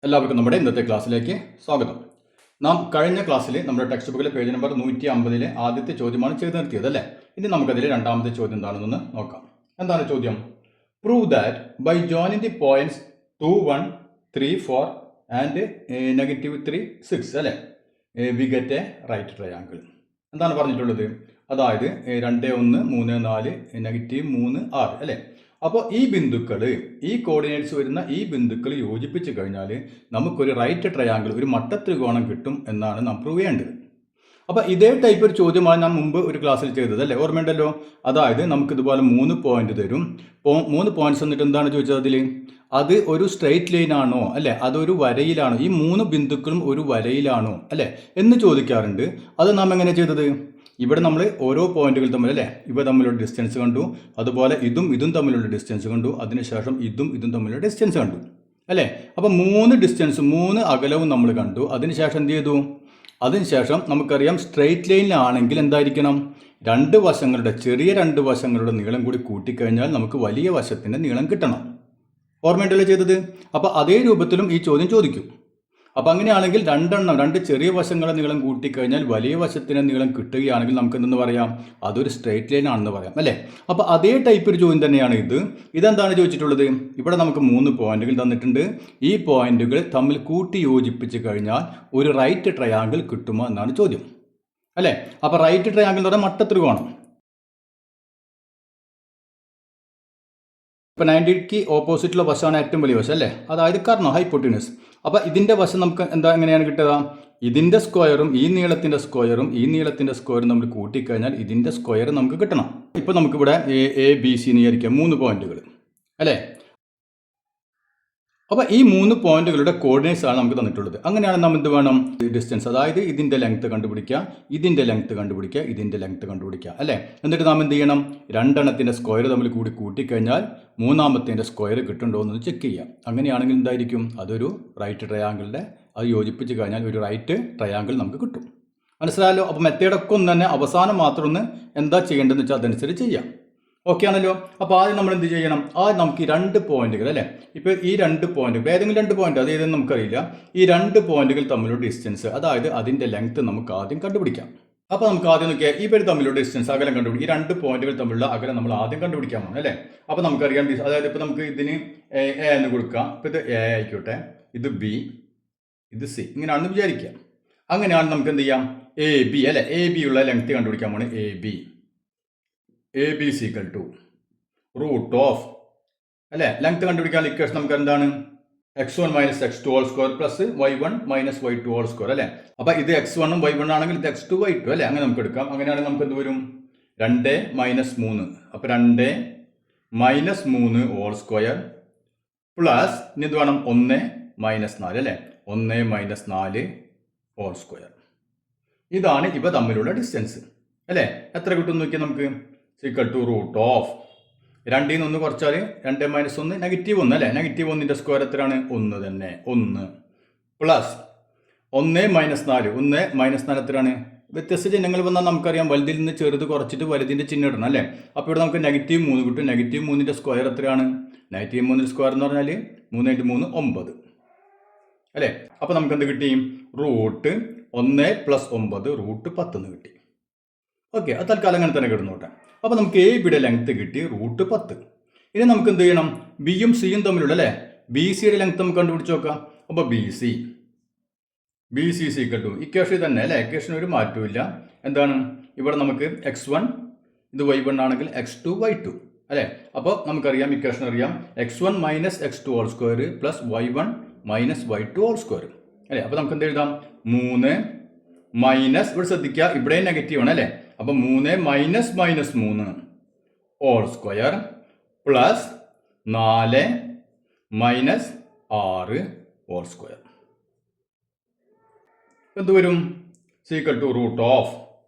എല്ലാവർക്കും നമ്മുടെ ഇന്നത്തെ ക്ലാസ്സിലേക്ക് സ്വാഗതം. നാം കഴിഞ്ഞ ക്ലാസ്സിൽ നമ്മുടെ ടെക്സ്റ്റ് ബുക്കിലെ പേജ് നമ്പർ 150 ആദ്യത്തെ ചോദ്യമാണ് ചെയ്ത് നിർത്തിയത് അല്ലേ. ഇനി നമുക്കതിൽ രണ്ടാമത്തെ ചോദ്യം എന്താണെന്ന് നോക്കാം. എന്താണ് ചോദ്യം? Prove that by joining the points 2, 1, 3, 4 and -3, 6 അല്ലേ we get a right triangle. എന്താണ് പറഞ്ഞിട്ടുള്ളത്? അതായത് 2, 1, 3, 4, -3, 6 അല്ലേ. അപ്പോൾ ഈ ബിന്ദുക്കൾ, ഈ കോർഡിനേറ്റ്സ് വരുന്ന ഈ ബിന്ദുക്കൾ യോജിപ്പിച്ച് കഴിഞ്ഞാൽ നമുക്കൊരു റൈറ്റ് ട്രയാങ്കിൾ, ഒരു മട്ടത്രികോണം കിട്ടും എന്നാണ് നാം പ്രൂവ് ചെയ്യേണ്ടത്. അപ്പോൾ ഇതേ ടൈപ്പ് ഒരു ചോദ്യമാണ് ഞാൻ മുമ്പ് ഒരു ക്ലാസ്സിൽ ചെയ്തത് അല്ലേ, ഓർമ്മയുണ്ടല്ലോ. അതായത് നമുക്കിതുപോലെ 3 പോയിന്റ് തരും. 3 പോയിന്റ്സ് എന്നിട്ട് എന്താണ് ചോദിച്ചത്? അതിൽ അത് ഒരു സ്ട്രെയിറ്റ് ലൈൻ ആണോ അല്ലേ, അതൊരു വരയിലാണോ, ഈ 3 ബിന്ദുക്കളും ഒരു വരയിലാണോ അല്ലേ എന്ന് ചോദിക്കാറുണ്ട്. അത് നാം എങ്ങനെ ചെയ്തത്? ഇവിടെ നമ്മൾ ഓരോ പോയിന്റുകൾ തമ്മിൽ അല്ലേ, ഇവ തമ്മിലുള്ള ഡിസ്റ്റൻസ് കണ്ടു, അതുപോലെ ഇതും തമ്മിലുള്ള ഡിസ്റ്റൻസ് കണ്ടു, അതിനുശേഷം ഇതും തമ്മിലുള്ള ഡിസ്റ്റൻസ് കണ്ടു അല്ലേ. അപ്പോൾ 3 അകലവും നമ്മൾ കണ്ടു. അതിനുശേഷം എന്ത് ചെയ്തു? അതിനുശേഷം നമുക്കറിയാം സ്ട്രെയിറ്റ് ലൈനിലാണെങ്കിൽ എന്തായിരിക്കണം? ചെറിയ രണ്ട് വശങ്ങളുടെ നീളം കൂടി കൂട്ടിക്കഴിഞ്ഞാൽ നമുക്ക് വലിയ വശത്തിൻ്റെ നീളം കിട്ടണം. ഓർമ്മയുണ്ടല്ലോ ചെയ്തത്. അപ്പോൾ അതേ രൂപത്തിലും ഈ ചോദ്യം ചോദിക്കും. അപ്പോൾ അങ്ങനെയാണെങ്കിൽ രണ്ട് ചെറിയ വശങ്ങളുടെ നീളം കൂട്ടിക്കഴിഞ്ഞാൽ വലിയ വശത്തിൻ്റെ നീളം കിട്ടുകയാണെങ്കിൽ നമുക്ക് എന്തെന്ന് പറയാം? അതൊരു സ്ട്രെയിറ്റ് ലൈൻ ആണെന്ന് പറയാം അല്ലേ. അപ്പോൾ അതേ ടൈപ്പ് ഒരു ചോദ്യം തന്നെയാണ് ഇത്. ഇതെന്താണ് ചോദിച്ചിട്ടുള്ളത്? ഇവിടെ നമുക്ക് 3 പോയിന്റുകൾ തന്നിട്ടുണ്ട്. ഈ പോയിന്റുകൾ തമ്മിൽ കൂട്ടി യോജിപ്പിച്ച് കഴിഞ്ഞാൽ ഒരു റൈറ്റ് ട്രയാങ്കിൾ കിട്ടുമോ എന്നാണ് ചോദ്യം അല്ലേ. അപ്പോൾ റൈറ്റ് ട്രയാങ്കിൾ എന്ന് പറഞ്ഞാൽ മട്ടത്രികോണം. ഇപ്പോൾ 90ക്ക് ഓപ്പോസിറ്റുള്ള വശമാണ് ഏറ്റവും വലിയ വശം അല്ലേ, അതായത് കർണം, ഹൈപ്പോട്ടിനസ്. അപ്പോൾ ഇതിൻ്റെ വശം നമുക്ക് എങ്ങനെയാണ് കിട്ടുക? ഇതിൻ്റെ സ്ക്വയറും ഈ നീളത്തിൻ്റെ സ്ക്വയറും നമ്മൾ കൂട്ടിക്കഴിഞ്ഞാൽ ഇതിൻ്റെ സ്ക്വയർ നമുക്ക് കിട്ടണം. ഇപ്പോൾ നമുക്കിവിടെ എ ബി സി എന്ന് വിചാരിക്കാം, 3 പോയിന്റുകൾ അല്ലേ. അപ്പോൾ ഈ 3 പോയിന്റുകളുടെ കോർഡിനേറ്റ്സ് ആണ് നമുക്ക് തന്നിട്ടുള്ളത്. അങ്ങനെയാണ് നമ്മൾ എന്ത് വേണം? ഡിസ്റ്റൻസ്, അതായത് ഇതിൻ്റെ ലെങ്ത്ത് കണ്ടുപിടിക്കുക, ഇതിൻ്റെ ലെങ്ത്ത് കണ്ടുപിടിക്കുക അല്ലേ. എന്നിട്ട് നാം എന്ത് ചെയ്യണം? രണ്ടെണ്ണത്തിൻ്റെ സ്ക്വയർ തമ്മിൽ കൂട്ടിക്കഴിഞ്ഞാൽ മൂന്നാമത്തേൻ്റെ സ്ക്വയർ കിട്ടുന്നുണ്ടോ എന്ന് ചെക്ക് ചെയ്യാം. അങ്ങനെയാണെങ്കിൽ എന്തായിരിക്കും? അതൊരു റൈറ്റ് ട്രയാങ്കിളിൻ്റെ, അത് യോജിപ്പിച്ച് കഴിഞ്ഞാൽ ഒരു റൈറ്റ് ട്രയാങ്കിൾ നമുക്ക് കിട്ടും. മനസ്സിലായല്ലോ. അപ്പോൾ മെത്തേഡൊക്കെ ഒന്ന് തന്നെ, അവസാനം മാത്രം ഒന്ന് എന്താ ചെയ്യേണ്ടതെന്ന് വെച്ചാൽ അതനുസരിച്ച് ചെയ്യാം. ഓക്കെ ആണല്ലോ. അപ്പോൾ ആദ്യം നമ്മൾ എന്ത് ചെയ്യണം? ആദ്യം നമുക്ക് ഈ 2 പോയിന്റുകൾ അല്ലേ, ഇപ്പോൾ ഈ 2 പോയിന്റുകൾ, ഏതെങ്കിലും 2 പോയിന്റ്, അത് ഏതെന്ന് നമുക്കറിയില്ല, ഈ 2 പോയിന്റുകൾ തമ്മിലുള്ള ഡിസ്റ്റൻസ്, അതായത് അതിൻ്റെ ലെങ്ത്ത് നമുക്ക് ആദ്യം കണ്ടുപിടിക്കാം. അപ്പോൾ നമുക്ക് ആദ്യം നോക്കിയാൽ ഇവർ തമ്മിലുള്ള ഡിസ്റ്റൻസ്, അകലം കണ്ടുപിടിക്കും. ഈ 2 പോയിന്റുകൾ തമ്മിലുള്ള അകലം നമ്മൾ ആദ്യം കണ്ടുപിടിക്കാൻ പോകും അല്ലേ. അപ്പോൾ നമുക്കറിയാം, അതായത് ഇപ്പോൾ നമുക്ക് ഇതിന് എ എന്ന് കൊടുക്കാം. ഇപ്പോൾ ഇത് എ ആയിക്കോട്ടെ, ഇത് ബി, ഇത് സി, ഇങ്ങനെയാണെന്ന് വിചാരിക്കുക. അങ്ങനെയാണ് നമുക്ക് എന്ത് ചെയ്യാം? എ ബി അല്ലേ, എ ബി ഉള്ള ലെങ്ത്ത് കണ്ടുപിടിക്കാൻ പോകണം. A B is equal to root of അല്ലേ, ലെങ്ത് കണ്ടുപിടിക്കാൻ ഇക്വേഷൻ നമുക്ക് എന്താണ്? x1 minus x2 whole square plus y1 minus y2 whole square അല്ലേ. അപ്പോൾ ഇത് x1 ഉം y1 ആണെങ്കിൽ ഇത് x2 y2 അല്ലേ, അങ്ങനെ നമുക്ക് എടുക്കാം. അങ്ങനെയാണെങ്കിൽ നമുക്ക് എന്ത് വരും? 2 മൈനസ് 3, അപ്പോൾ 2 മൈനസ് 3 ഹോൾ സ്ക്വയർ പ്ലസ് ഇനി എന്ത് വേണം? 1 മൈനസ് 4 അല്ലേ, 1 മൈനസ് 4 ഹോൾ സ്ക്വയർ. ഇതാണ് ഇവ തമ്മിലുള്ള ഡിസ്റ്റൻസ് അല്ലേ. എത്ര കിട്ടും നോക്കിയാൽ നമുക്ക്? ഈക്വൽ ടു റൂട്ട് ഓഫ് 2ൽ നിന്ന് 1 കുറച്ചാൽ 2 മൈനസ് 1 -1 അല്ലേ. -1ൻ്റെ സ്ക്വയർ എത്രയാണ്? 1 തന്നെ, 1 പ്ലസ് 1 മൈനസ് 4 എത്രയാണ്? വ്യത്യസ്ത ചിഹ്നങ്ങൾ വന്നാൽ നമുക്കറിയാം, വലുതിൽ നിന്ന് ചെറുത് കുറച്ചിട്ട് വലുതിൻ്റെ ചിഹ്നം ഇടണം അല്ലേ. അപ്പോൾ ഇവിടെ നമുക്ക് -3 കിട്ടും. -3ൻ്റെ സ്ക്വയർ എത്രയാണ്? -3ൻ്റെ സ്ക്വയർ എന്ന് പറഞ്ഞാൽ 3 × 3 9 അല്ലേ. അപ്പോൾ നമുക്ക് എന്ത് കിട്ടി? റൂട്ട് 1 + 9 റൂട്ട് 10 എന്ന് കിട്ടി. ഓക്കെ, അത് തൽക്കാലം അങ്ങനെ തന്നെ കിടന്നോട്ടെ. അപ്പോൾ നമുക്ക് എ ബിയുടെ ലെങ്ത്ത് കിട്ടി റൂട്ട് 10. ഇനി നമുക്ക് എന്ത് ചെയ്യണം? ബിയും സിയും തമ്മിലുള്ള അല്ലേ, ബി സിയുടെ ലെങ്ത്ത് നമുക്ക് കണ്ടുപിടിച്ച് നോക്കാം. അപ്പോൾ B C is equal to equation തന്നെ അല്ലേ, ഇക്വേഷൻ ഒരു മാറ്റവും. എന്താണ്? ഇവിടെ നമുക്ക് x1, ഇത് y1 ആണെങ്കിൽ x2 y2 അല്ലേ. അപ്പോൾ നമുക്കറിയാം, ഇക്വേഷൻ അറിയാം, x1 minus x2 whole square plus y1 minus y2 whole square അല്ലേ. അപ്പോൾ നമുക്ക് എന്ത് എഴുതാം? 3 മൈനസ്, ഇവിടെ ശ്രദ്ധിക്കുക, ഇവിടെ നെഗറ്റീവ് ആണ് അല്ലേ. അപ്പോൾ 3 minus -3 whole square plus 4 minus 6 whole square എന്ത് വരും? ഈക്വൽ ടു റൂട്ട് ഓഫ്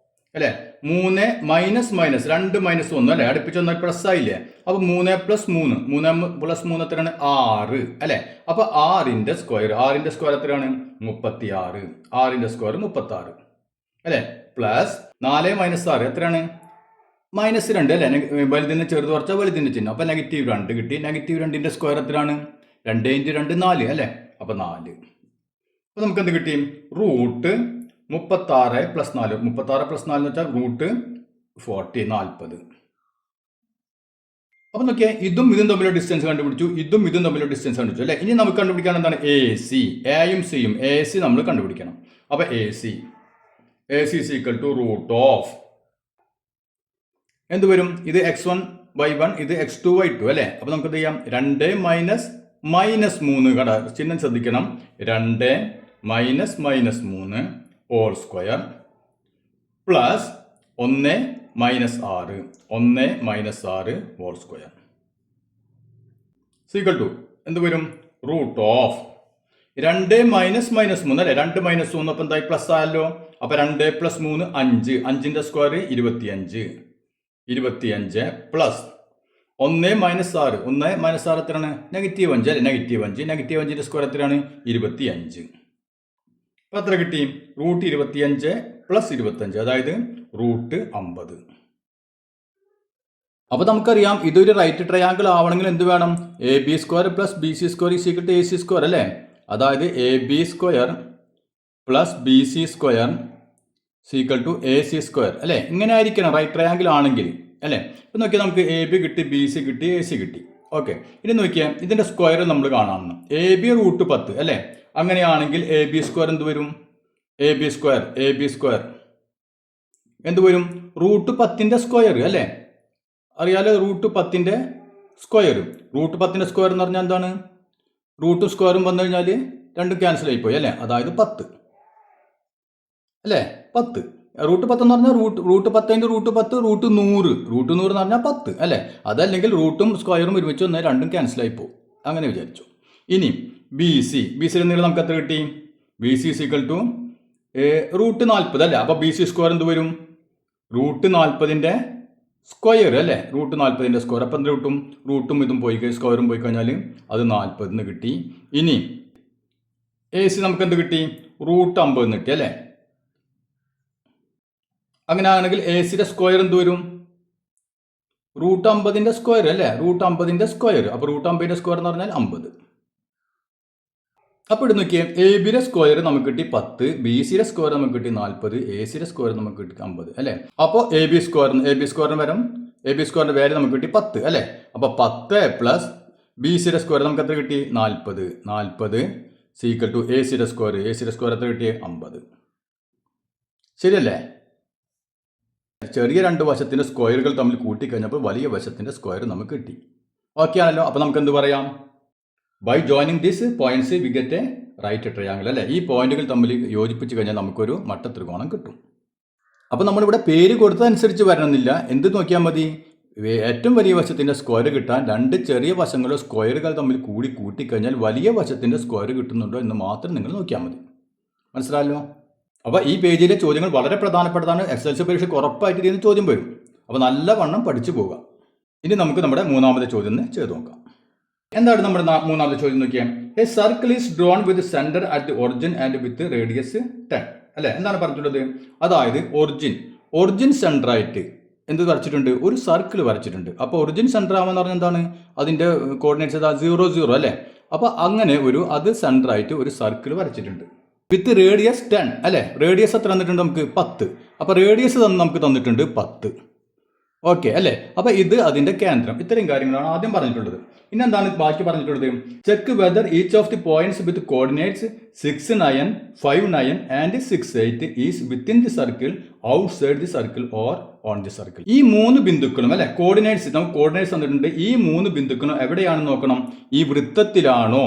അല്ലേ, 3 മൈനസ് 2 മൈനസ് 1 അല്ലേ, അടുപ്പിച്ച് വന്നാൽ പ്ലസ് ആയില്ലേ. അപ്പോൾ 3 + 3 + 3 എത്രയാണ്? 6 അല്ലേ. അപ്പോൾ 6ൻ്റെ സ്ക്വയർ എത്രയാണ്? 36. 6ൻ്റെ സ്ക്വയർ 36 അല്ലേ. പ്ലസ് 4 മൈനസ് 6 എത്രയാണ്? -2 അല്ലേ. വലുതിന് ചെറുത് കുറച്ചാൽ വലുതിൻ്റെ ചിഹ്നം. അപ്പോൾ -2 കിട്ടി. -2ൻ്റെ സ്ക്വയർ എത്രയാണ്? 2 × 2 4 അല്ലേ. അപ്പോൾ 4. അപ്പോൾ നമുക്ക് എന്ത് കിട്ടി? റൂട്ട് 36 + 4. 36 + 4 എന്ന് വെച്ചാൽ റൂട്ട് 40, 40. അപ്പോൾ നോക്കിയാൽ ഇതും തമ്മിലുള്ള ഡിസ്റ്റൻസ് കണ്ടുപിടിച്ചു, ഇതും തമ്മിലുള്ള ഡിസ്റ്റൻസ് കണ്ടുപിടിച്ചു അല്ലേ. ഇനി നമുക്ക് കണ്ടുപിടിക്കാൻ എന്താണ്? AC. എയും സിയും AC നമ്മൾ കണ്ടുപിടിക്കണം. അപ്പോൾ AC is equal to root of എന്ത് വരും? ഇത് x1 y1, ഇത് x2 y2 അല്ലേ. അപ്പോൾ നമുക്ക് എന്ത് ചെയ്യാം? 2 -3 കട ചിഹ്നം ശ്രദ്ധിക്കണം. 2 -3 whole square plus 1 -6 whole square equal to എന്ത് വരും? റൂട്ട് ഓഫ് 2 -3 അല്ലേ. 2 -3 അപ്പം എന്തായി? പ്ലസ് ആയല്ലോ. അപ്പോൾ 2 + 3 5. 5ന്റെ സ്ക്വയർ 25 പ്ലസ് 1 -6. 1 -6 എത്രയാണ്? -5 അല്ലേ. -5ന്റെ സ്ക്വയർ എത്രയാണ്? 25. അപ്പോൾ എത്ര കിട്ടി? റൂട്ട് 25 + 25, അതായത് റൂട്ട് 50. അപ്പോൾ നമുക്കറിയാം ഇതൊരു റൈറ്റ് ട്രയാങ്കിൾ ആവണമെങ്കിൽ എന്ത് വേണം? AB² + BC² = AC² അല്ലേ. അതായത് AB² + BC² = AC² അല്ലേ. ഇങ്ങനെ ആയിരിക്കണം റൈറ്റ് ട്രയാങ്കിൾ ആണെങ്കിൽ അല്ലേ. ഇപ്പം നോക്കിയാൽ നമുക്ക് AB കിട്ടി, BC കിട്ടി, AC കിട്ടി. ഓക്കെ, ഇനി നോക്കിയാൽ ഇതിൻ്റെ സ്ക്വയർ നമ്മൾ കാണാമെന്ന്. AB റൂട്ട് 10 അല്ലേ. അങ്ങനെയാണെങ്കിൽ AB² എന്ത് വരും? AB² എന്ത് വരും? റൂട്ട് 10ന്റെ സ്ക്വയർ അല്ലേ. അറിയാലോ, റൂട്ട് 10ന്റെ സ്ക്വയർ. റൂട്ട് 10ന്റെ സ്ക്വയർ എന്ന് പറഞ്ഞാൽ എന്താണ്? റൂട്ടും സ്ക്വയറും വന്നു കഴിഞ്ഞാൽ രണ്ടും ക്യാൻസൽ ആയിപ്പോയി അല്ലേ. അതായത് 10 അല്ലേ. 10 റൂട്ട് 10 എന്ന് പറഞ്ഞാൽ റൂട്ട് 10 × റൂട്ട് 10 റൂട്ട് 100. റൂട്ട് 100 എന്ന് പറഞ്ഞാൽ 10 അല്ലേ. അതല്ലെങ്കിൽ റൂട്ടും സ്ക്വയറും ഒരുമിച്ച് വന്നാൽ രണ്ടും ക്യാൻസൽ ആയിപ്പോവും. അങ്ങനെ വിചാരിച്ചു. ഇനി BCയുടെ നീളം നമുക്ക് എത്ര കിട്ടി? BC = റൂട്ട് 40 അല്ലേ. അപ്പോൾ BC² എന്ത് വരും? റൂട്ട് 40ന്റെ സ്ക്വയർ അല്ലേ. റൂട്ട് 40ന്റെ സ്ക്വയർ. അപ്പം എന്ത് കിട്ടും? റൂട്ടും ഇതും പോയി സ്ക്വയറും പോയി കഴിഞ്ഞാൽ അത് 40 കിട്ടി. ഇനി AC നമുക്ക് എന്ത് കിട്ടി? റൂട്ട് 50 കിട്ടി അല്ലേ. അങ്ങനെ ആണെങ്കിൽ ACയുടെ സ്ക്വയർ എന്ത് വരും? റൂട്ട് 50ന്റെ സ്ക്വയർ അല്ലേ. റൂട്ട് 50ന്റെ സ്ക്വയർ. അപ്പോൾ റൂട്ട് 50ന്റെ സ്ക്വയർ എന്ന് പറഞ്ഞാൽ 50. അപ്പോൾ ഇവിടെ നോക്കിയാൽ ABയുടെ സ്ക്വയർ നമുക്ക് കിട്ടി 10, BCയുടെ സ്ക്വയർ നമുക്ക് കിട്ടി 40, ACയുടെ സ്ക്വയർ നമുക്ക് കിട്ടി 50 അല്ലേ. അപ്പോൾ AB² വരും. AB² വാല്യൂ നമുക്ക് കിട്ടി 10 അല്ലേ. അപ്പോൾ 10 പ്ലസ് BCയുടെ സ്ക്വയർ നമുക്ക് എത്ര കിട്ടി? 40 = ACയുടെ സ്ക്വയർ എത്ര കിട്ടി? 50. ശരിയല്ലേ. ചെറിയ രണ്ട് വശത്തിൻ്റെ സ്ക്വയറുകൾ തമ്മിൽ കൂട്ടിക്കഴിഞ്ഞപ്പോൾ വലിയ വശത്തിൻ്റെ സ്ക്വയർ നമുക്ക് കിട്ടി. ഓക്കെ ആണല്ലോ. അപ്പോൾ നമുക്ക് എന്ത് പറയാം? By joining this points we get a right triangle അല്ലേ. ഈ പോയിന്റുകൾ തമ്മിൽ യോജിപ്പിച്ച് കഴിഞ്ഞാൽ നമുക്കൊരു മട്ടത്രികോണം കിട്ടും. അപ്പോൾ നമ്മളിവിടെ പേര് കൊടുത്തതനുസരിച്ച് വരണമെന്നില്ല. എന്ത് നോക്കിയാൽ മതി? ഏറ്റവും വലിയ വശത്തിൻ്റെ സ്ക്വയർ കിട്ടാൻ രണ്ട് ചെറിയ വശങ്ങളോ സ്ക്വയറുകൾ തമ്മിൽ കൂട്ടിക്കഴിഞ്ഞാൽ വലിയ വശത്തിൻ്റെ സ്ക്വയർ കിട്ടുന്നുണ്ടോ എന്ന് മാത്രം നിങ്ങൾ നോക്കിയാൽ മതി. മനസ്സിലായല്ലോ. അപ്പോൾ ഈ പേജിലെ ചോദ്യങ്ങൾ വളരെ പ്രധാനപ്പെട്ടതാണ്. SSLC പരീക്ഷയ്ക്ക് ഉറപ്പായിട്ട് ഇതിന് ചോദ്യം വരും. അപ്പോൾ നല്ലവണ്ണം പഠിച്ചു പോവുക. ഇനി നമുക്ക് നമ്മുടെ മൂന്നാമത്തെ ചോദ്യം ചെയ്ത് നോക്കാം. എന്താണ് നമ്മുടെ മൂന്നാമത്തെ ചോദ്യം നോക്കിയാൽ? A circle is drawn with centre at the origin and with radius 10 അല്ലേ. എന്താണ് പറഞ്ഞിട്ടുള്ളത്? അതായത് ഒറിജിൻ സെന്ററായിട്ട് എന്ത് വരച്ചിട്ടുണ്ട്? ഒരു സർക്കിൾ വരച്ചിട്ടുണ്ട്. അപ്പോൾ ഒറിജിൻ സെന്റർ ആവാന്ന് പറഞ്ഞാൽ എന്താണ്? അതിൻ്റെ കോർഡിനേറ്റ്സ് 0 0 അല്ലേ. അപ്പോൾ അങ്ങനെ അത് സെന്ററായിട്ട് ഒരു സർക്കിൾ വരച്ചിട്ടുണ്ട് വിത്ത് റേഡിയസ് 10 അല്ലേ. റേഡിയസ് എത്ര തന്നിട്ടുണ്ട് നമുക്ക്? 10. അപ്പോൾ റേഡിയസ് നമുക്ക് തന്നിട്ടുണ്ട് 10. ഓക്കെ അല്ലേ. അപ്പോൾ ഇത് അതിൻ്റെ കേന്ദ്രം. ഇത്രയും കാര്യങ്ങളാണ് ആദ്യം പറഞ്ഞിട്ടുള്ളത്. ഇനി എന്താണ് ബാക്കി പറഞ്ഞിട്ടുള്ളത്? Check whether each of the points with coordinates 6 9 5 9 and 6 8 is within the circle, outside the circle or on the circle. ഈ മൂന്ന് ബിന്ദുക്കളും അല്ലെ കോർഡിനേറ്റ്സ് നമുക്ക് കോർഡിനേറ്റ്സ് തന്നിട്ടുണ്ട്. ഈ മൂന്ന് ബിന്ദുക്കളും എവിടെയാണെന്ന് നോക്കണം. ഈ വൃത്തത്തിലാണോ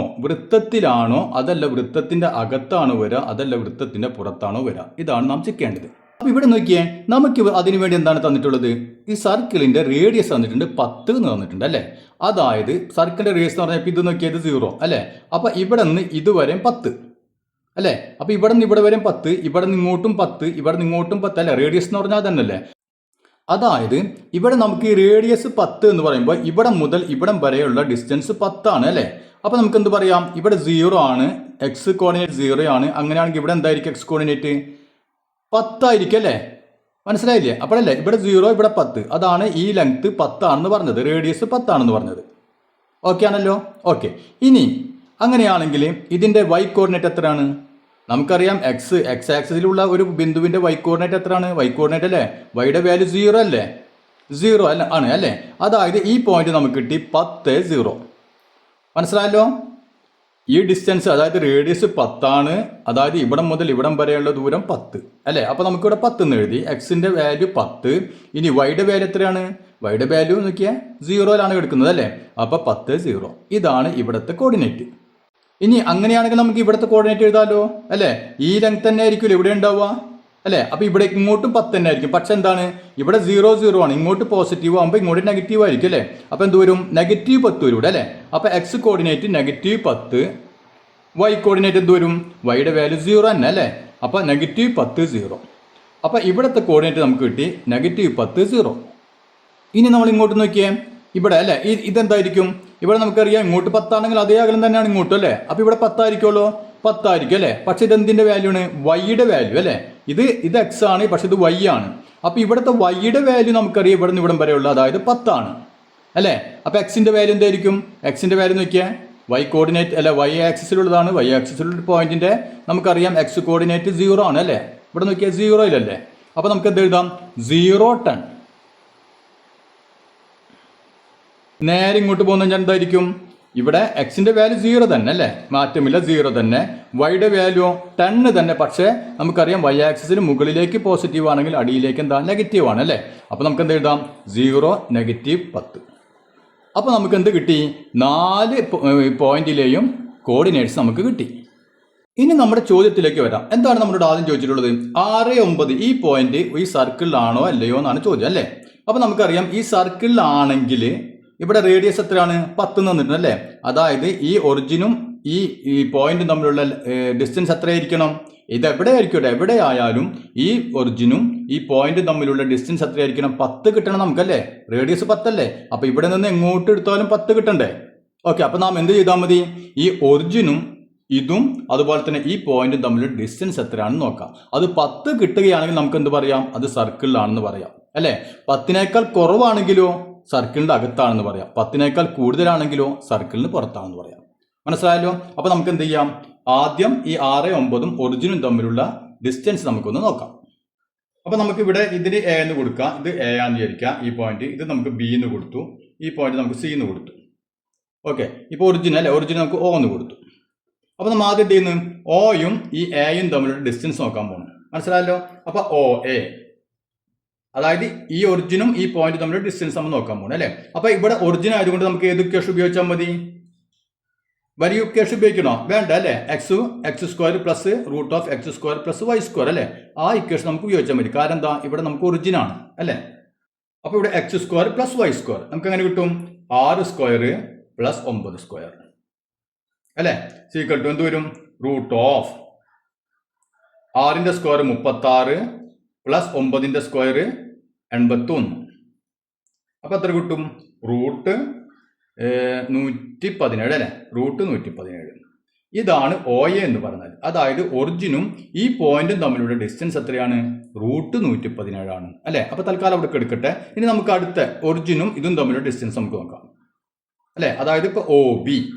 അതല്ല വൃത്തത്തിന്റെ അകത്താണോ വരിക, അതല്ല വൃത്തത്തിന്റെ പുറത്താണോ വരിക. ഇതാണ് നാം ചെക്ക് ചെയ്യേണ്ടത്. അപ്പോൾ ഇവിടെ നോക്കിയേ, നമുക്ക് അതിനുവേണ്ടി എന്താണ് തന്നിട്ടുള്ളത്? ഈ സർക്കിളിന്റെ റേഡിയസ് തന്നിട്ടുണ്ട് 10 എന്ന് തന്നിട്ടുണ്ട് അല്ലേ. അതായത് സർക്കിളിന്റെ റേഡിയസ് എന്ന് പറഞ്ഞാൽ ഇത് നോക്കിയത് 0 അല്ലേ. അപ്പോൾ ഇവിടെ നിന്ന് ഇതുവരെ 10 അല്ലേ. അപ്പോൾ ഇവിടെ നിന്ന് ഇവിടെ വരെ 10, ഇവിടെ നിന്ന് ഇങ്ങോട്ടും 10, ഇവിടെ നിന്ന് ഇങ്ങോട്ടും 10 അല്ലേ. റേഡിയസ് എന്ന് പറഞ്ഞാൽ തന്നെയല്ലേ. അതായത് ഇവിടെ നമുക്ക് ഈ റേഡിയസ് 10 എന്ന് പറയുമ്പോൾ ഇവിടെ മുതൽ ഇവിടം വരെയുള്ള ഡിസ്റ്റൻസ് 10 ആണ് അല്ലേ. അപ്പോൾ നമുക്ക് എന്ത് പറയാം? ഇവിടെ 0 ആണ്, എക്സ് കോർഡിനേറ്റ് 0 ആണ്. അങ്ങനെയാണെങ്കിൽ ഇവിടെ എന്തായിരിക്കും? എക്സ് കോർഡിനേറ്റ് 10 ആയിരിക്കും അല്ലേ. മനസ്സിലായില്ലേ? അപ്പോഴല്ലേ ഇവിടെ 0 ഇവിടെ 10. അതാണ് ഈ ലെങ്ത് 10 ആണെന്ന് പറഞ്ഞത്, റേഡിയസ് 10 ആണെന്ന് പറഞ്ഞത്. ഓക്കെ ആണല്ലോ. ഓക്കെ, ഇനി അങ്ങനെയാണെങ്കിൽ ഇതിൻ്റെ വൈ കോർഡിനേറ്റ് എത്രയാണ്? നമുക്കറിയാം എക്സ് ആക്സിസിലുള്ള ഒരു ബിന്ദുവിൻ്റെ വൈ കോർഡിനേറ്റ് എത്രയാണ്? വൈ കോർഡിനേറ്റ് അല്ലേ, വൈയുടെ വാല്യൂ 0 അല്ലേ, 0 അല്ല ആണ് അല്ലേ. അതായത് ഈ പോയിന്റ് നമുക്ക് കിട്ടി 10, 0. മനസ്സിലായല്ലോ? ഈ ഡിസ്റ്റൻസ് അതായത് റേഡിയസ് 10 ആണ്. അതായത് ഇവിടം മുതൽ ഇവിടം വരെയുള്ള ദൂരം 10 അല്ലേ. അപ്പോൾ നമുക്കിവിടെ 10 എന്ന് എഴുതി. എക്സിൻ്റെ വാല്യൂ 10. ഇനി വൈയുടെ വാല്യൂ എത്രയാണ്? വൈയുടെ വാല്യൂ നോക്കിയാൽ 0ലാണ് എടുക്കുന്നത് അല്ലേ. അപ്പോൾ 10, 0 ഇതാണ് ഇവിടുത്തെ കോർഡിനേറ്റ്. ഇനി അങ്ങനെയാണെങ്കിൽ നമുക്ക് ഇവിടുത്തെ കോർഡിനേറ്റ് എഴുതാമല്ലോ അല്ലേ. ഈ ലെങ്ത് തന്നെ ആയിരിക്കുമല്ലോ ഇവിടെ ഉണ്ടാവുക അല്ലേ. അപ്പോൾ ഇവിടെ ഇങ്ങോട്ടും 10 തന്നെ ആയിരിക്കും. പക്ഷെ എന്താണ് ഇവിടെ 0, 0 ആണ്. ഇങ്ങോട്ട് പോസിറ്റീവ് ആകുമ്പോൾ ഇങ്ങോട്ട് നെഗറ്റീവ് ആയിരിക്കും അല്ലേ. അപ്പോൾ എന്ത് വരും? -10 വരും ഇവിടെ അല്ലേ. അപ്പോൾ എക്സ് കോർഡിനേറ്റ് -10, വൈ കോർഡിനേറ്റ് എന്ത് വരും? വൈയുടെ വാല്യൂ 0 തന്നെ അല്ലേ. അപ്പോൾ -10, 0. അപ്പോൾ ഇവിടുത്തെ കോർഡിനേറ്റ് നമുക്ക് കിട്ടി -10, 0. ഇനി നമ്മൾ ഇങ്ങോട്ട് നോക്കിയേ ഇവിടെ അല്ലേ. ഇതെന്തായിരിക്കും? ഇവിടെ നമുക്കറിയാം ഇങ്ങോട്ട് 10 ആണെങ്കിൽ അതേ അകലം തന്നെയാണ് ഇങ്ങോട്ടും അല്ലേ. അപ്പോൾ ഇവിടെ 10 ആയിരിക്കുമല്ലോ, 10 ആയിരിക്കും അല്ലേ. പക്ഷെ ഇതെന്തിൻ്റെ വാല്യൂ ആണ്? വൈയുടെ വാല്യൂ അല്ലേ. ഇത് എക്സ് ആണ്, പക്ഷെ ഇത് വൈ ആണ്. അപ്പോൾ ഇവിടുത്തെ വൈയുടെ വാല്യൂ നമുക്കറിയാം ഇവിടെ നിന്ന് ഇവിടം വരെയുള്ള, അതായത് 10 ആണ് അല്ലേ. അപ്പോൾ എക്സിൻ്റെ വാല്യൂ എന്തായിരിക്കും? എക്സിൻ്റെ വാല്യൂ നോക്കിയാൽ വൈ കോർഡിനേറ്റ് അല്ല, വൈ ആക്സിസിലുള്ളതാണ്. വൈ ആക്സിസിലുള്ള പോയിന്റിന്റെ നമുക്കറിയാം എക്സ് കോർഡിനേറ്റ് 0 ആണ് അല്ലേ. ഇവിടെ നോക്കിയാൽ 0 അപ്പോൾ നമുക്ക് എന്ത് എഴുതാം? 0, 10. നേരെ ഇങ്ങോട്ട് പോകുന്ന എന്തായിരിക്കും? ഇവിടെ എക്സിൻ്റെ വാല്യൂ 0 തന്നെ അല്ലേ, മാറ്റമില്ല, 0 തന്നെ. വൈയുടെ വാല്യൂ 10 തന്നെ. പക്ഷേ നമുക്കറിയാം വൈ ആക്സിസിന് മുകളിലേക്ക് പോസിറ്റീവ് ആണെങ്കിൽ അടിയിലേക്ക് എന്താ? നെഗറ്റീവ് ആണ് അല്ലേ. അപ്പോൾ നമുക്ക് എന്ത് എഴുതാം? 0, -10. അപ്പോൾ നമുക്ക് എന്ത് കിട്ടി? 4 പോയിന്റിലെയും കോർഡിനേറ്റ്സ് നമുക്ക് കിട്ടി. ഇനി നമ്മുടെ ചോദ്യത്തിലേക്ക് വരാം. എന്താണ് നമ്മളോട് ആദ്യം ചോദിച്ചിട്ടുള്ളത്? 6, 9 ഈ പോയിന്റ് ഈ സർക്കിളിലാണോ അല്ലയോ എന്നാണ് ചോദ്യം അല്ലേ. അപ്പോൾ നമുക്കറിയാം ഈ സർക്കിളിലാണെങ്കിൽ ഇവിടെ റേഡിയസ് എത്രയാണ്? 10 തന്നിട്ടുണ്ട് അല്ലേ. അതായത് ഈ ഒറിജിനും ഈ പോയിന്റും തമ്മിലുള്ള ഡിസ്റ്റൻസ് എത്രയായിരിക്കണം? ഇത് എവിടെയായാലും ഈ ഒറിജിനും ഈ പോയിന്റും തമ്മിലുള്ള ഡിസ്റ്റൻസ് എത്രയായിരിക്കണം? 10 കിട്ടണം നമുക്കല്ലേ. റേഡിയസ് 10 അല്ലേ. അപ്പോൾ ഇവിടെ നിന്ന് എങ്ങോട്ട് എടുത്താലും 10 കിട്ടണ്ടേ. ഓക്കെ, അപ്പോൾ നാം എന്ത് ചെയ്താൽ മതി? ഈ ഒറിജിനും ഇതും അതുപോലെ തന്നെ ഈ പോയിന്റും തമ്മിലുള്ള ഡിസ്റ്റൻസ് എത്രയാണെന്ന് നോക്കാം. അത് 10 കിട്ടുകയാണെങ്കിൽ നമുക്ക് എന്ത് പറയാം? അത് സർക്കിളിലാണെന്ന് പറയാം അല്ലേ. 10നേക്കാൾ കുറവാണെങ്കിലോ സർക്കിളിൻ്റെ അകത്താണെന്ന് പറയാം. 10നേക്കാൾ കൂടുതലാണെങ്കിലോ സർക്കിളിന് പുറത്താണെന്ന് പറയാം. മനസ്സിലായല്ലോ? അപ്പോൾ നമുക്ക് എന്ത് ചെയ്യാം? ആദ്യം ഈ 6, 9ഉം ഒറിജിനും തമ്മിലുള്ള ഡിസ്റ്റൻസ് നമുക്കൊന്ന് നോക്കാം. അപ്പോൾ നമുക്ക് ഇവിടെ ഇതിന് എ എന്ന് കൊടുക്കാം. ഇത് എ ആണെന്ന് വിചാരിക്കാം ഈ പോയിന്റ്. ഇത് നമുക്ക് ബി എന്ന് കൊടുത്തു. ഈ പോയിന്റ് നമുക്ക് സി എന്ന് കൊടുത്തു. ഓക്കെ, ഇപ്പോൾ ഒറിജിൻ അല്ലേ, ഒറിജിൻ നമുക്ക് ഒ എന്ന് കൊടുത്തു. അപ്പോൾ നമ്മൾ ആദ്യം എന്ത് ചെയ്യുന്നു? ഒയും ഈ എയും തമ്മിലുള്ള ഡിസ്റ്റൻസ് നോക്കാൻ പോകുന്നു. മനസ്സിലായല്ലോ? അപ്പോൾ ഒ എ, അതായത് ഈ ഒറിജിനും ഈ പോയിന്റ് തമ്മിലുള്ള ഡിസ്റ്റൻസ് നമ്മൾ നോക്കാൻ പോകുന്നു അല്ലേ. അപ്പോൾ ഇവിടെ ഒറിജിൻ ആയതുകൊണ്ട് നമുക്ക് ഏത് ഇക്വേഷൻ ഉപയോഗിച്ചാൽ മതി? വലിയ ഇക്വേഷൻ ഉപയോഗിക്കണോ? വേണ്ട അല്ലേ. x² plus √(x² plus y² അല്ലേ. ആ ഇക്വേഷൻ നമുക്ക് ഉപയോഗിച്ചാൽ മതി. കാരണം എന്താ? ഇവിടെ നമുക്ക് ഒറിജിൻ ആണ് അല്ലേ. അപ്പോൾ ഇവിടെ x² പ്ലസ് y² നമുക്ക് എങ്ങനെ കിട്ടും? 6² പ്ലസ് 9² അല്ലേ. സീക്വൽ ടു എന്ത് വരും? √6ന്റെ സ്ക്വയർ 36 പ്ലസ് 9ന്റെ സ്ക്വയർ 81. അപ്പോൾ എത്ര കിട്ടും? √117 അല്ലേ. √117 ഇതാണ് OA എന്ന് പറഞ്ഞാൽ. അതായത് ഒറിജിനും ഈ പോയിന്റും തമ്മിലുള്ള ഡിസ്റ്റൻസ് എത്രയാണ്? √117 ആണ് അല്ലേ. അപ്പോൾ തൽക്കാലം അവിടെ എടുക്കട്ടെ. ഇനി നമുക്ക് അടുത്ത ഒറിജിനും ഇതും തമ്മിലുള്ള ഡിസ്റ്റൻസ് നമുക്ക് നോക്കാം അല്ലേ. അതായത് ഇപ്പോൾ OB,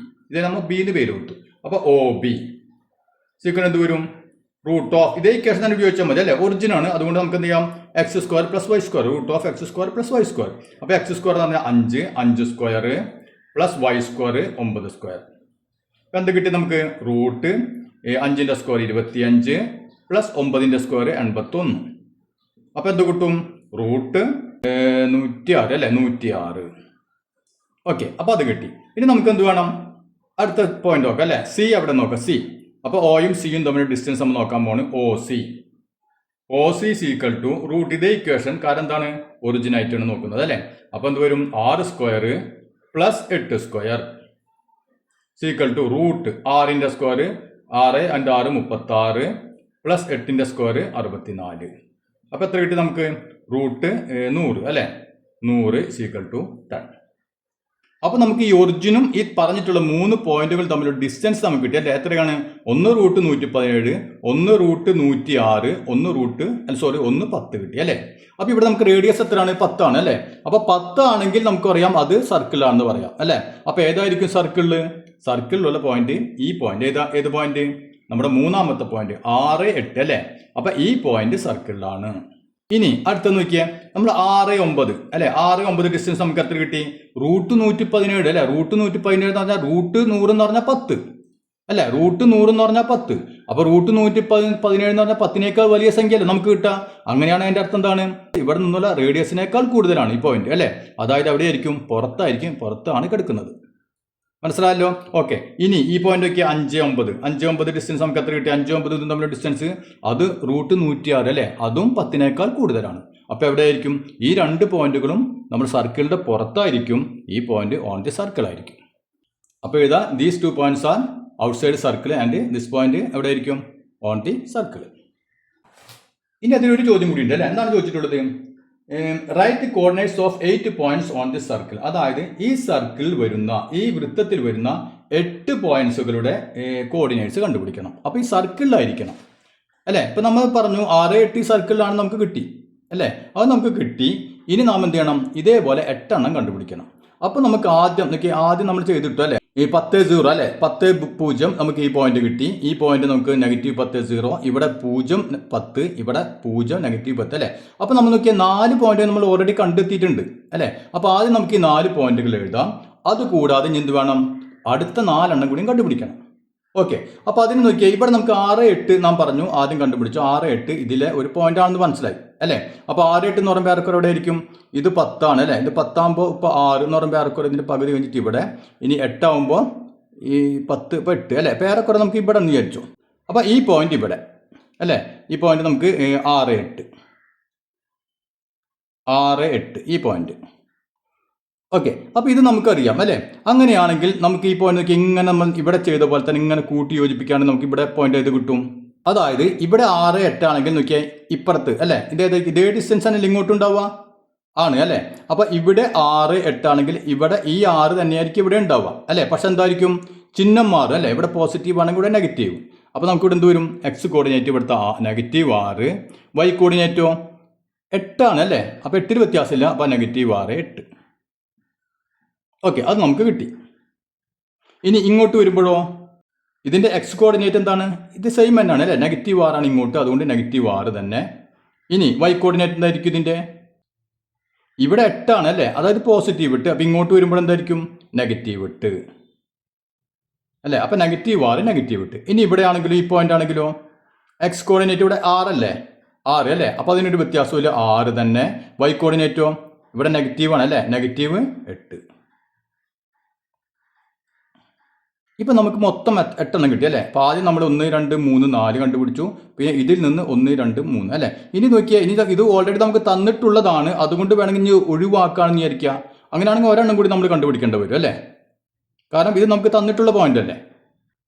ഇതേ നമ്മൾ ബി എന്ന് പേര് കൊടുത്തു. അപ്പോൾ OB സീക്വൽ എന്ത് വരും? ഇതേ ഇക്വേഷൻ തന്നെ ഉപയോഗിച്ചാൽ മതി അല്ലേ. ഒറിജിൻ ആണ്, അതുകൊണ്ട് നമുക്ക് എന്ത് ചെയ്യാം? x² plus y² √(x² plus y². അപ്പോൾ x² എന്ന് പറഞ്ഞാൽ 5² പ്ലസ് y² 9². അപ്പോൾ എന്ത് കിട്ടി നമുക്ക്? √5ന്റെ സ്ക്വയർ 25 പ്ലസ് 9ന്റെ സ്ക്വയർ 81. അപ്പോൾ എന്ത് കിട്ടും? √106 അല്ലേ, 106. ഓക്കെ, അപ്പോൾ അത് കിട്ടി. ഇനി നമുക്ക് എന്ത് വേണം? അടുത്ത പോയിന്റ് നോക്കാം അല്ലേ. സി അവിടെ നോക്കാം. സി, അപ്പോൾ ഒയും സിയും തമ്മിലുള്ള ഡിസ്റ്റൻസ് നമ്മൾ നോക്കാൻ പോകുന്നു. OC ഈക്വൽ ടു ഇതേ ഇക്വേഷൻ, കാരണം എന്താണ്? ഒറിജിൻ ആയിട്ടാണ് നോക്കുന്നത് അല്ലേ. അപ്പോൾ എന്ത് വരും? 6² പ്ലസ് 8² സീക്വൽ ടു √6ന്റെ സ്ക്വയർ 6 × 6 36 പ്ലസ് 8ന്റെ സ്ക്വയർ 64. അപ്പോൾ എത്ര കിട്ടി നമുക്ക്? √100 അല്ലേ. 100 സീക്വൽ ടു 10. അപ്പോൾ നമുക്ക് ഈ ഒറിജിനും ഈ പറഞ്ഞിട്ടുള്ള 3 പോയിന്റുകൾ തമ്മിലുള്ള ഡിസ്റ്റൻസ് നമുക്ക് കിട്ടി അല്ലേ. എത്രയാണ്? ഒന്ന് √117, ഒന്ന് √106, ഒന്ന് 10 കിട്ടി അല്ലേ. അപ്പോൾ ഇവിടെ നമുക്ക് റേഡിയസ് എത്രയാണ്? 10 ആണ് അല്ലേ. അപ്പോൾ 10 ആണെങ്കിൽ നമുക്കറിയാം അത് സർക്കിളാണെന്ന് പറയാം അല്ലേ. അപ്പോൾ ഏതായിരിക്കും സർക്കിളിൽ? സർക്കിളിലുള്ള പോയിന്റ് ഈ പോയിന്റ് ഏത് പോയിന്റ്? നമ്മുടെ മൂന്നാമത്തെ പോയിന്റ് 6, 8 അല്ലേ? അപ്പൊ ഈ പോയിന്റ് സർക്കിളിലാണ്. ഇനി അടുത്ത നോക്കിയേ, നമ്മൾ 6, 9 അല്ലെ, 6, 9 ഡിസ്റ്റൻസ് നമുക്ക് എത്ര കിട്ടി? റൂട്ട് 117 അല്ലെ. റൂട്ട് 117 എന്ന് പറഞ്ഞാൽ റൂട്ട് 100 എന്ന് പറഞ്ഞാൽ 10 അല്ലെ. റൂട്ട് 100 എന്ന് പറഞ്ഞാൽ 10. അപ്പൊ റൂട്ട് 117 എന്ന് പറഞ്ഞാൽ 10നേക്കാൾ വലിയ സംഖ്യ അല്ലേ നമുക്ക് കിട്ടുക. അങ്ങനെയാണ് അതിന്റെ അർത്ഥം എന്താണ്? ഇവിടെ നിന്നുള്ള റേഡിയസിനേക്കാൾ കൂടുതലാണ് ഈ പോയിന്റ് അല്ലെ. അതായത് എവിടെയായിരിക്കും? പുറത്താണ് കിടക്കുന്നത്. മനസ്സിലായല്ലോ? ഓക്കെ. ഇനി ഈ പോയിന്റ് ഒക്കെ 5, 9 ഡിസ്റ്റൻസ് നമുക്ക് എത്ര കിട്ടി? 5, 9 ഇതും തമ്മിലുള്ള ഡിസ്റ്റൻസ് അത് റൂട്ട് 106 അല്ലെ. അതും 10നേക്കാൾ കൂടുതലാണ്. അപ്പൊ എവിടെയായിരിക്കും? ഈ രണ്ട് പോയിന്റുകളും നമ്മൾ സർക്കിളിന്റെ പുറത്തായിരിക്കും. ഈ പോയിന്റ് ഓൺ ദി സർക്കിൾ ആയിരിക്കും. അപ്പൊ എഴുതാ, these 2 points are outside circle and this point എവിടെയായിരിക്കും? On the circle. ഇനി അതിലൊരു ചോദ്യം കൂടി ഉണ്ട് അല്ലെ. എന്താണ് ചോദിച്ചിട്ടുള്ളത്? Right coordinates of 8 points on the circle. അതായത് ഈ സർക്കിളിൽ വരുന്ന, ഈ വൃത്തത്തിൽ വരുന്ന 8 പോയിന്റ്സുകളുടെ കോർഡിനേറ്റ്സ് കണ്ടുപിടിക്കണം. അപ്പൊ ഈ സർക്കിളിലായിരിക്കണം അല്ലെ. ഇപ്പൊ നമ്മൾ പറഞ്ഞു 6, 8 സർക്കിളിലാണ് നമുക്ക് കിട്ടി അല്ലെ. അത് നമുക്ക് കിട്ടി. ഇനി നാം എന്ത് ചെയ്യണം? ഇതേപോലെ 8 എണ്ണം കണ്ടുപിടിക്കണം. അപ്പൊ നമുക്ക് ആദ്യം നമ്മൾ ചെയ്തിട്ടു അല്ലെ, ഈ 10, 0 അല്ലെ, 10, 0 നമുക്ക് ഈ പോയിന്റ് കിട്ടി. ഈ പോയിന്റ് നമുക്ക് -10, 0, ഇവിടെ 0, 10, ഇവിടെ 0, -10 അല്ലെ. അപ്പൊ നമ്മൾ നോക്കിയ 4 പോയിന്റ് നമ്മൾ ഓൾറെഡി കണ്ടെത്തിയിട്ടുണ്ട് അല്ലെ. അപ്പൊ ആദ്യം നമുക്ക് ഈ 4 പോയിന്റുകൾ എഴുതാം. അതുകൂടാതെ എന്ത് വേണം? അടുത്ത 4 എണ്ണം കൂടിയും കണ്ടുപിടിക്കണം. ഓക്കെ. അപ്പൊ അതിന് നോക്കിയാൽ ഇവിടെ നമുക്ക് 6, 8 നാം പറഞ്ഞു ആദ്യം കണ്ടുപിടിച്ചു. 6, 8 ഇതിലെ ഒരു പോയിന്റ് ആണെന്ന് മനസ്സിലായി അല്ലെ. അപ്പൊ 6, 8 എന്ന് പറയുമ്പോൾ ഏറെക്കുറെ എവിടെ ആയിരിക്കും? ഇത് 10 ആണ് അല്ലെ. ഇത് 10 ആകുമ്പോൾ ഇപ്പൊ 6 എന്ന് പറയുമ്പോൾ ഏറെക്കുറെ ഇതിന്റെ പകുതി കഴിഞ്ഞിട്ട് ഇവിടെ. ഇനി 8 ആകുമ്പോൾ ഈ 10 ഇപ്പൊ 8 അല്ലെ. അപ്പൊ ഏറെക്കുറെ നമുക്ക് ഇവിടെ എന്ന് വിചാരിച്ചു. അപ്പൊ ഈ പോയിന്റ് ഇവിടെ അല്ലെ, ഈ പോയിന്റ് നമുക്ക് 6, 8 ഈ പോയിന്റ്. ഓക്കെ. അപ്പൊ ഇത് നമുക്കറിയാം അല്ലെ. അങ്ങനെയാണെങ്കിൽ നമുക്ക് ഈ പോയിന്റ് നോക്കി ഇങ്ങനെ നമ്മൾ ഇവിടെ ചെയ്ത പോലെ തന്നെ ഇങ്ങനെ കൂട്ടി യോജിപ്പിക്കുകയാണെങ്കിൽ നമുക്ക് ഇവിടെ പോയിന്റ് ഏത് കിട്ടും? അതായത് ഇവിടെ 6, 8 ആണെങ്കിൽ നോക്കിയാൽ ഇപ്പുറത്ത് അല്ലെ ഇതേ ഡിസ്റ്റൻസ് ആണെങ്കിൽ ഇങ്ങോട്ടും ഉണ്ടാവുക ആണ് അല്ലെ. അപ്പൊ ഇവിടെ 6, 8 ആണെങ്കിൽ ഇവിടെ ഈ 6 തന്നെയായിരിക്കും ഇവിടെ ഉണ്ടാവുക അല്ലെ. പക്ഷെ എന്തായിരിക്കും? ചിഹ്നം മാറും അല്ലെ. ഇവിടെ പോസിറ്റീവ് ആണെങ്കിൽ ഇവിടെ നെഗറ്റീവ്. അപ്പൊ നമുക്ക് ഇവിടെ എന്ത് വരും? എക്സ് കോർഡിനേറ്റ് ഇവിടുത്തെ -6, വൈ കോർഡിനേറ്റോ 8 ആണ് അല്ലെ. അപ്പൊ 8 വ്യത്യാസമില്ല. അപ്പൊ -6, 8. ഓക്കെ, അത് നമുക്ക് കിട്ടി. ഇനി ഇങ്ങോട്ട് വരുമ്പോഴോ ഇതിന്റെ എക്സ് കോർഡിനേറ്റ് എന്താണ്? ഇത് സെയിം തന്നെയാണ് അല്ലെ. -6 ആണ് ഇങ്ങോട്ട്, അതുകൊണ്ട് -6 തന്നെ. ഇനി വൈ കോർഡിനേറ്റ് എന്തായിരിക്കും ഇതിന്റെ? ഇവിടെ 8 ആണ് അല്ലെ, അതായത് പോസിറ്റീവ് ഇട്ട്. അപ്പൊ ഇങ്ങോട്ട് വരുമ്പോൾ എന്തായിരിക്കും? നെഗറ്റീവ് ഇട്ട് അല്ലെ. അപ്പൊ -6, നെഗറ്റീവ് ഇട്ട്. ഇനി ഇവിടെ ആണെങ്കിലും ഈ പോയിന്റ് ആണെങ്കിലോ എക്സ് കോർഡിനേറ്റ് ഇവിടെ 6 അല്ലേ, 6 അല്ലേ. അപ്പൊ അതിനൊരു വ്യത്യാസമില്ല, 6 തന്നെ. വൈ കോർഡിനേറ്റോ ഇവിടെ നെഗറ്റീവ് ആണ് അല്ലേ, -8. ഇപ്പം നമുക്ക് മൊത്തം 8 എണ്ണം കിട്ടി അല്ലേ. അപ്പോൾ ആദ്യം നമ്മൾ 1, 2, 3, 4 കണ്ടുപിടിച്ചു. പിന്നെ ഇതിൽ നിന്ന് 1, 2, 3 അല്ലേ. ഇനി നോക്കിയാൽ ഇത് ഓൾറെഡി നമുക്ക് തന്നിട്ടുള്ളതാണ്, അതുകൊണ്ട് വേണമെങ്കിൽ ഇനി ഒഴിവാക്കുകയാണെന്ന് വിചാരിക്കുക. അങ്ങനെയാണെങ്കിൽ ഒരെണ്ണം കൂടി നമ്മൾ കണ്ടുപിടിക്കേണ്ടി വരും അല്ലേ, കാരണം ഇത് നമുക്ക് തന്നിട്ടുള്ള പോയിന്റ് അല്ലേ.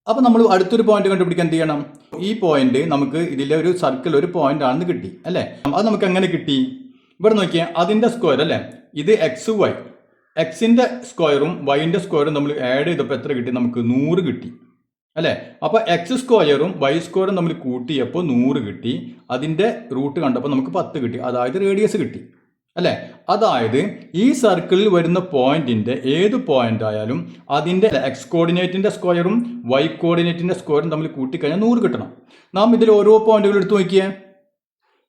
അപ്പോൾ നമ്മൾ അടുത്തൊരു പോയിന്റ് കണ്ടുപിടിക്കാൻ എന്ത് ചെയ്യണം? ഈ പോയിന്റ് നമുക്ക് ഇതിലെ ഒരു സർക്കിൾ ഒരു പോയിന്റ് ആണെന്ന് കിട്ടി അല്ലേ. അത് നമുക്ക് എങ്ങനെ കിട്ടി? ഇവിടെ നോക്കിയാൽ അതിൻ്റെ സ്ക്വയർ അല്ലേ, ഇത് എക്സ് വൈ, എക്സിൻ്റെ സ്ക്വയറും വൈൻ്റെ സ്ക്വയറും നമ്മൾ ആഡ് ചെയ്തപ്പോൾ എത്ര കിട്ടി? നമുക്ക് 100 കിട്ടി അല്ലേ. അപ്പോൾ എക്സ് സ്ക്വയറും വൈ സ്ക്വയറും നമ്മൾ കൂട്ടിയപ്പോൾ 100 കിട്ടി. അതിൻ്റെ റൂട്ട് കണ്ടപ്പോൾ നമുക്ക് 10 കിട്ടി, അതായത് റേഡിയസ് കിട്ടി അല്ലേ. അതായത് ഈ സർക്കിളിൽ വരുന്ന പോയിന്റിൻ്റെ ഏത് പോയിന്റ് ആയാലും അതിൻ്റെ എക്സ് കോർഡിനേറ്റിൻ്റെ സ്ക്വയറും വൈ കോർഡിനേറ്റിൻ്റെ സ്ക്വയറും തമ്മിൽ കൂട്ടിക്കഴിഞ്ഞാൽ 100 കിട്ടണം. നാം ഇതിൽ ഓരോ പോയിന്റുകൾ എടുത്ത് നോക്കിയേ.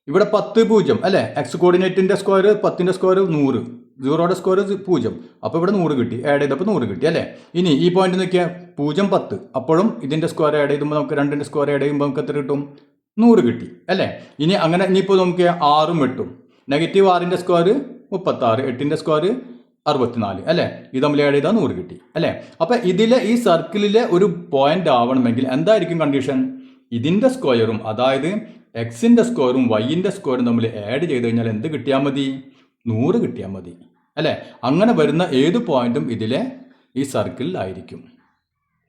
ഇവിടെ 10, 0 അല്ലേ, എക്സ് കോർഡിനേറ്റിൻ്റെ സ്ക്വയർ 10ൻ്റെ സ്ക്വയർ 100, 0യുടെ സ്ക്വയർ 0, അപ്പോൾ ഇവിടെ 100 കിട്ടി, ആഡ് ചെയ്തപ്പോൾ 100 കിട്ടി അല്ലേ. ഇനി ഈ പോയിന്റ് നോക്കിയാൽ 0, 10, അപ്പോഴും ഇതിൻ്റെ സ്ക്വയർ ആഡ് ചെയ്യുമ്പോൾ നമുക്ക് 2ൻ്റെ സ്ക്വയർ ആഡ് ചെയ്യുമ്പോൾ നമുക്ക് എത്ര കിട്ടും? 100 കിട്ടി അല്ലേ. ഇനി അങ്ങനെ ഇനിയിപ്പോൾ നമുക്ക് 6ഉം 8ഉം, -6ൻ്റെ സ്ക്വയർ 36, 8ൻ്റെ സ്ക്വയർ 64 അല്ലേ, ഇത് തമ്മിൽ ആഡ് ചെയ്താൽ 100 കിട്ടി അല്ലേ. അപ്പം ഇതിലെ ഈ സർക്കിളിലെ ഒരു പോയിന്റ് ആവണമെങ്കിൽ എന്തായിരിക്കും കണ്ടീഷൻ? ഇതിൻ്റെ സ്ക്വയറും അതായത് എക്സിൻ്റെ സ്ക്വയറും വൈൻ്റെ സ്ക്വയറും തമ്മിൽ ആഡ് ചെയ്ത് കഴിഞ്ഞാൽ എന്ത് കിട്ടിയാൽ മതി? 100 കിട്ടിയാൽ മതി അല്ലേ. അങ്ങനെ വരുന്ന ഏത് പോയിന്റും ഇതിലെ ഈ സർക്കിളിലായിരിക്കും.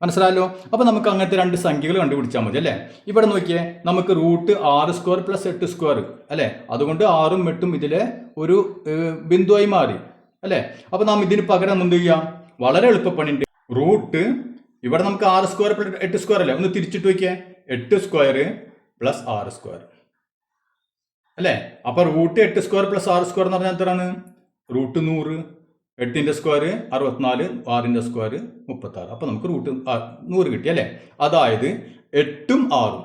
മനസ്സിലായല്ലോ. അപ്പോൾ നമുക്ക് അങ്ങനത്തെ 2 സംഖ്യകൾ കണ്ടുപിടിച്ചാൽ മതി അല്ലേ. ഇവിടെ നോക്കിയേ, നമുക്ക് √6² + 8² അല്ലേ, അതുകൊണ്ട് 6ഉം 8ഉം ഇതിലെ ഒരു ബിന്ദുവായി മാറി അല്ലേ. അപ്പോൾ നാം ഇതിന് പകരം എന്ത് ചെയ്യാം? വളരെ എളുപ്പപ്പണിയുണ്ട്. റൂട്ട് ഇവിടെ നമുക്ക് 6² + 8² അല്ലേ, ഒന്ന് തിരിച്ചിട്ട് വയ്ക്കുക, 8² + 6² അല്ലേ. അപ്പോൾ √8² + 6² എന്ന് പറഞ്ഞാൽ എത്രയാണ്? √100. 8ന്റെ സ്ക്വയർ 64, 6ന്റെ സ്ക്വയർ 36. അപ്പോൾ നമുക്ക് റൂട്ട് 100 കിട്ടി അല്ലേ. അതായത് 8ഉം 6ഉം.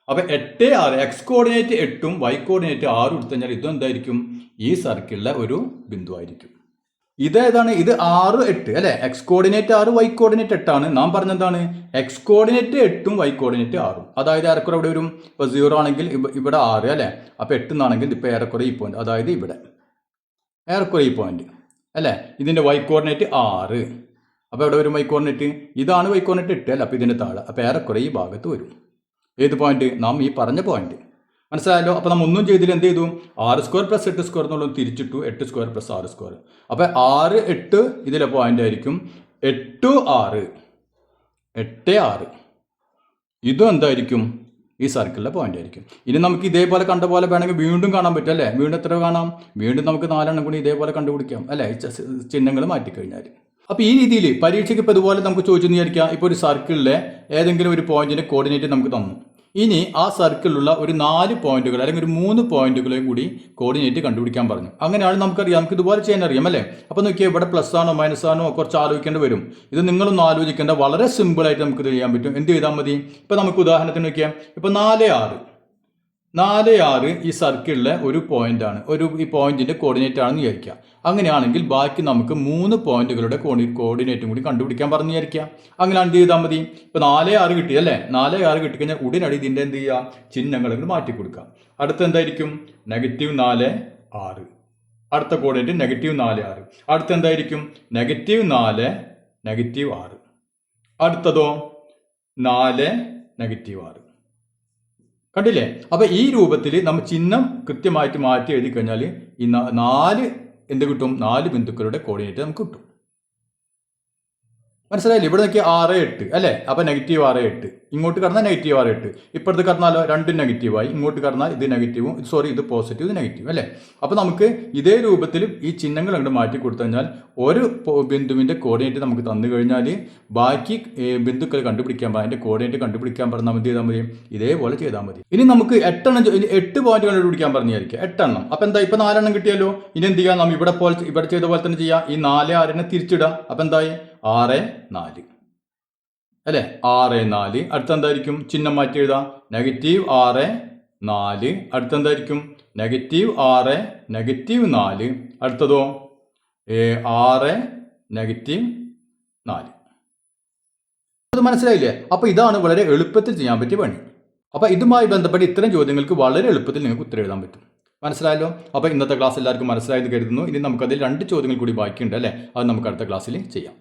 അപ്പോൾ 8, 6 എക്സ് കോർഡിനേറ്റ് 8ഉം വൈ കോർഡിനേറ്റ് 6ഉം എടുത്തു കഴിഞ്ഞാൽ ഇതെന്തായിരിക്കും? ഈ സർക്കിളിലെ ഒരു ബിന്ദു ആയിരിക്കും. ഇതേതാണ്? ഇത് 6, 8 അല്ലേ. എക്സ് കോർഡിനേറ്റ് 6, വൈ കോർഡിനേറ്റ് 8 ആണ്. നാം പറഞ്ഞെന്താണ്? എക്സ് കോർഡിനേറ്റ് 8ഉം വൈ കോർഡിനേറ്റ് 6ഉം. അതായത് ഏറെക്കുറെ ഇവിടെ വരും. ഇപ്പോൾ 0 ആണെങ്കിൽ ഇവിടെ 6 അല്ലേ. അപ്പോൾ 8 എന്നാണെങ്കിൽ ഇപ്പോൾ ഏറെക്കുറെ ഈ പോയിന്റ്, അതായത് ഇവിടെ ഏറെക്കുറെ ഈ പോയിന്റ് അല്ലേ. ഇതിൻ്റെ വൈ കോർഡിനേറ്റ് 6. അപ്പോൾ ഇവിടെ വരും വൈ കോർഡിനേറ്റ്. ഇതാണ് വൈ കോർഡിനേറ്റ് 8 അല്ല. അപ്പോൾ ഇതിൻ്റെ താഴെ. അപ്പോൾ ഏറെക്കുറെ ഈ ഭാഗത്ത് വരും. ഏത് പോയിന്റ്? നാം ഈ പറഞ്ഞ പോയിന്റ്. മനസ്സിലായല്ലോ. അപ്പോൾ നമ്മൾ ഒന്നും ചെയ്തില്ല. എന്ത് ചെയ്തു? 6 സ്ക്വയർ പ്ലസ് 8 സ്ക്വയർ എന്നുള്ളത് തിരിച്ചിട്ടു. 8 സ്ക്വയർ പ്ലസ് 6 സ്ക്വയർ. അപ്പോൾ 6, 8 ഇതിലെ പോയിന്റ് ആയിരിക്കും. 8, 6, 8, 6 ഇതും എന്തായിരിക്കും? ഈ സർക്കിളിലെ പോയിന്റ് ആയിരിക്കും. ഇനി നമുക്ക് ഇതേപോലെ കണ്ട പോലെ വേണമെങ്കിൽ വീണ്ടും കാണാൻ പറ്റും അല്ലേ. വീണ്ടും എത്ര കാണാം? വീണ്ടും നമുക്ക് 4 എണ്ണം കൂടി ഇതേപോലെ കണ്ടുപിടിക്കാം അല്ലേ, ചിഹ്നങ്ങൾ മാറ്റിക്കഴിഞ്ഞാൽ. അപ്പോൾ ഈ രീതിയിൽ പരീക്ഷയ്ക്ക് ഇപ്പോൾ ഇതുപോലെ നമുക്ക് ചോദിച്ചെന്ന് വിചാരിക്കാം. ഇപ്പോൾ ഒരു സർക്കിളിലെ ഏതെങ്കിലും ഒരു പോയിന്റിന്റെ കോർഡിനേറ്റ് നമുക്ക് തന്നു. ഇനി ആ സർക്കിളിലുള്ള ഒരു 4 പോയിന്റുകൾ അല്ലെങ്കിൽ ഒരു 3 പോയിന്റുകളെയും കൂടി കോർഡിനേറ്റ് കണ്ടുപിടിക്കാൻ പറഞ്ഞു. അങ്ങനെയാണ് നമുക്കറിയാം. നമുക്ക് ഇതുപോലെ ചെയ്യാൻ അറിയാം അല്ലേ. അപ്പോൾ നോക്കിയാൽ ഇവിടെ പ്ലസ് ആണോ മൈനസ് ആണോ കുറച്ച് ആലോചിക്കേണ്ടി വരും. ഇത് നിങ്ങളൊന്നും ആലോചിക്കേണ്ട, വളരെ സിമ്പിളായിട്ട് നമുക്ക് ഇത് ചെയ്യാൻ പറ്റും. എന്ത് ചെയ്താൽ മതി? ഇപ്പോൾ നമുക്ക് ഉദാഹരണത്തിന് നോക്കിയാൽ ഇപ്പോൾ 4, 6 ഈ സർക്കിളിലെ ഒരു പോയിന്റാണ്. ഈ പോയിന്റിന്റെ കോർഡിനേറ്റ് ആണെന്ന് വിചാരിക്കുക. അങ്ങനെയാണെങ്കിൽ ബാക്കി നമുക്ക് 3 പോയിന്റുകളുടെ കോർഡിനേറ്റും കൂടി കണ്ടുപിടിക്കാൻ പറഞ്ഞു വിചാരിക്കുക. അങ്ങനെയാണ് എന്ത് ചെയ്താൽ മതി? ഇപ്പോൾ 4, 6 കിട്ടി അല്ലേ. 4, 6 കിട്ടിക്കഴിഞ്ഞാൽ ഉടനടി ഇതിൻ്റെ എന്ത് ചെയ്യുക? ചിഹ്നങ്ങൾ മാറ്റി കൊടുക്കുക. അടുത്ത എന്തായിരിക്കും? -4, 6. അടുത്ത കോർഡിനേറ്റ് -4, 6. അടുത്ത എന്തായിരിക്കും? -4, -6. അടുത്തതോ 4, -6. കണ്ടില്ലേ? അപ്പോൾ ഈ രൂപത്തിൽ നമ്മൾ ചിഹ്നം കൃത്യമായിട്ട് മാറ്റി എഴുതി കഴിഞ്ഞാൽ ഈ 4 എന്ത് കിട്ടും? 4 ബിന്ദുക്കളുടെ കോർഡിനേറ്റ് നമുക്ക് കിട്ടും. മനസ്സിലായില്ലേ? ഇവിടെ നോക്കിയാൽ 6, 8 അല്ലേ. അപ്പോൾ -6, 8. ഇങ്ങോട്ട് കടന്നാൽ -6, 8. ഇപ്പുറത്ത് കടന്നാലോ? രണ്ടും നെഗറ്റീവായി. ഇങ്ങോട്ട് കടന്നാൽ ഇത് നെഗറ്റീവും ഇത് പോസിറ്റീവ്, ഇത് നെഗറ്റീവ് അല്ലേ. അപ്പോൾ നമുക്ക് ഇതേ രൂപത്തിൽ ഈ ചിഹ്നങ്ങൾ അങ്ങോട്ട് മാറ്റി കൊടുത്തു കഴിഞ്ഞാൽ ഒരു ബിന്ദുവിൻ്റെ കോർഡിനേറ്റ് നമുക്ക് തന്നു കഴിഞ്ഞാൽ ബാക്കി ബിന്ദുക്കൾ കണ്ടുപിടിക്കാൻ അതിൻ്റെ കോർഡിനേറ്റ് കണ്ടുപിടിക്കാൻ പറഞ്ഞാൽ എന്ത് ചെയ്താൽ മതി? ഇതേപോലെ ചെയ്താൽ മതി. ഇനി നമുക്ക് 8 പോയിന്റ് കണ്ടുപിടിക്കാൻ പറഞ്ഞായിരിക്കും. 8 എണ്ണം. അപ്പോൾ എന്താ? ഇപ്പോൾ 4 എണ്ണം കിട്ടിയല്ലോ. ഇനി എന്ത് ചെയ്യാം? നാം ഇവിടെ ചെയ്ത പോലെ തന്നെ ചെയ്യാം. ഈ 4, 6 തിരിച്ചിടാം. അപ്പോൾ എന്തായി? 6, 4 അല്ലേ. 6, 4. അടുത്തെന്തായിരിക്കും? ചിഹ്നം മാറ്റി എഴുതാം. -6, 4. അടുത്തെന്തായിരിക്കും? -6, -4. അടുത്തതോ 6, -4. അത് മനസ്സിലായില്ലേ? അപ്പോൾ ഇതാണ് വളരെ എളുപ്പത്തിൽ ചെയ്യാൻ പറ്റിയ പണി. അപ്പോൾ ഇതുമായി ബന്ധപ്പെട്ട് ഇത്തരം ചോദ്യങ്ങൾക്ക് വളരെ എളുപ്പത്തിൽ നിങ്ങൾക്ക് ഉത്തരം എഴുതാൻ പറ്റും. മനസ്സിലായല്ലോ? അപ്പോൾ ഇന്നത്തെ ക്ലാസ് എല്ലാവർക്കും മനസ്സിലായത് കരുതുന്നു. ഇനി നമുക്കതിൽ 2 ചോദ്യങ്ങൾ കൂടി ബാക്കിയുണ്ട് അല്ലേ. അത് നമുക്ക് അടുത്ത ക്ലാസ്സിൽ ചെയ്യാം.